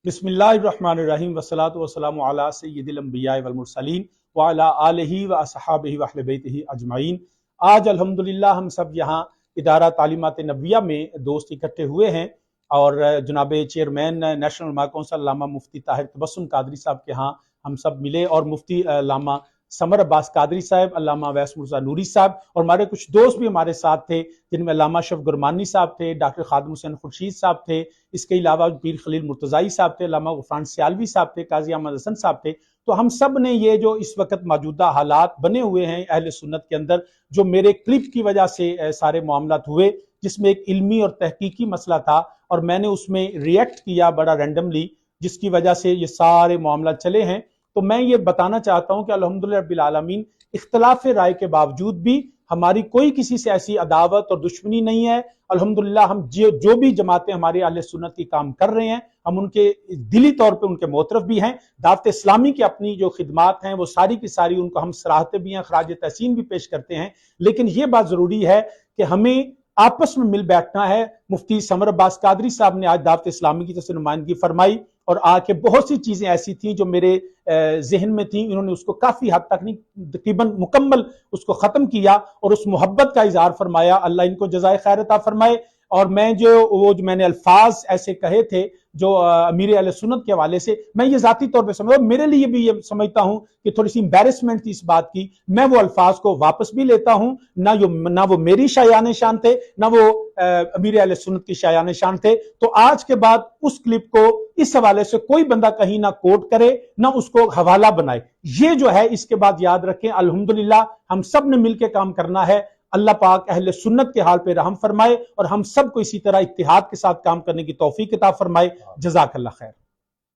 बिस्मिल्लाहिर्रहमानिर्रहीम वस्सलातु वस्सलामु अला सय्यिदिल अंबिया वल मुरसलीन व अला आलिहि व अस्हाबिहि व अहले बैतिहि अजमाइन। आज अल्हम्दुलिल्लाह हम सब यहाँ इदारा तालीमात नबविया में दोस्त इकट्ठे हुए हैं और जनाब चेयरमैन नेशनल उलमा कौंसिल अल्लामा मुफ्ती ताहिर तबस्सुम कादरी साहब के यहाँ हम सब मिले और मुफ्ती अल्लामा समर अब्बास कादरी साहब, अल्लामा अवैस मुर्जा नूरी साहब और हमारे कुछ दोस्त भी हमारे साथ थे, जिनमें अल्लामा अशरफ गुरमानी साहब थे, डॉक्टर खादिम हुसैन खुर्शीद साहब थे, इसके अलावा पीर खलील मुर्तज़ाई साहब थे, अल्लामा गुफरान सियालवी साहब थे, काजी अहमद हसन साहब थे। तो हम सब ने ये जो इस वक्त मौजूदा हालात बने हुए हैं अहले सुन्नत के अंदर, जो मेरे क्लिप की वजह से सारे मामलात हुए, जिसमें एक इल्मी और तहकीकी मसला था और मैंने उसमें रिएक्ट किया बड़ा रैंडमली, जिसकी वजह से ये सारे मामला चले हैं। तो मैं ये बताना चाहता हूं कि अल्हम्दुलिल्लाह रब्बिल आलमीन इख्तिलाफ राय के बावजूद भी हमारी कोई किसी से ऐसी अदावत और दुश्मनी नहीं है। अल्हम्दुलिल्लाह हम जो भी जमातें हमारे अहले सुन्नत की काम कर रहे हैं, हम उनके दिली तौर पे उनके मोतरफ भी हैं। दावत इस्लामी की अपनी जो खिदमात हैं वो सारी की सारी उनको हम सराहते भी हैं, खराज तहसीन भी पेश करते हैं। लेकिन ये बात जरूरी है कि हमें आपस में मिल बैठना है। मुफ्ती समर अब्बास कादरी साहब ने आज दावत इस्लामी की तरफ से नुमाइंदगी फरमाई और आके बहुत सी चीजें ऐसी थी जो मेरे जहन में थी, इन्होंने उसको काफी हद तक नहीं तकरीबन मुकम्मल उसको खत्म किया और उस मोहब्बत का इजहार फरमाया। अल्लाह इनको जज़ाए खैर अता फरमाए। और मैं जो मैंने अल्फाज ऐसे कहे थे जो अमीर अहले सुन्नत के हवाले से, मैं ये जाती तौर पे समझ, मेरे लिए भी ये समझता हूं कि थोड़ी सी एम्बैरेसमेंट थी इस बात की। मैं वो अल्फाज को वापस भी लेता हूं, ना वो मेरी शायान शान थे, ना वो अमीर अहले सुन्नत की शायान शान थे। तो आज के बाद उस क्लिप को इस हवाले से कोई बंदा कहीं ना कोट करे ना उसको हवाला बनाए। ये जो है इसके बाद याद रखें, अल्हम्दुलिल्लाह हम सब ने मिलकर काम करना है। अल्लाह पाक अहले सुन्नत के हाल पे रहम फरमाए और हम सब को इसी तरह इत्तिहाद के साथ काम करने की तौफीक अता फरमाए। जज़ाकल्लाह खैर।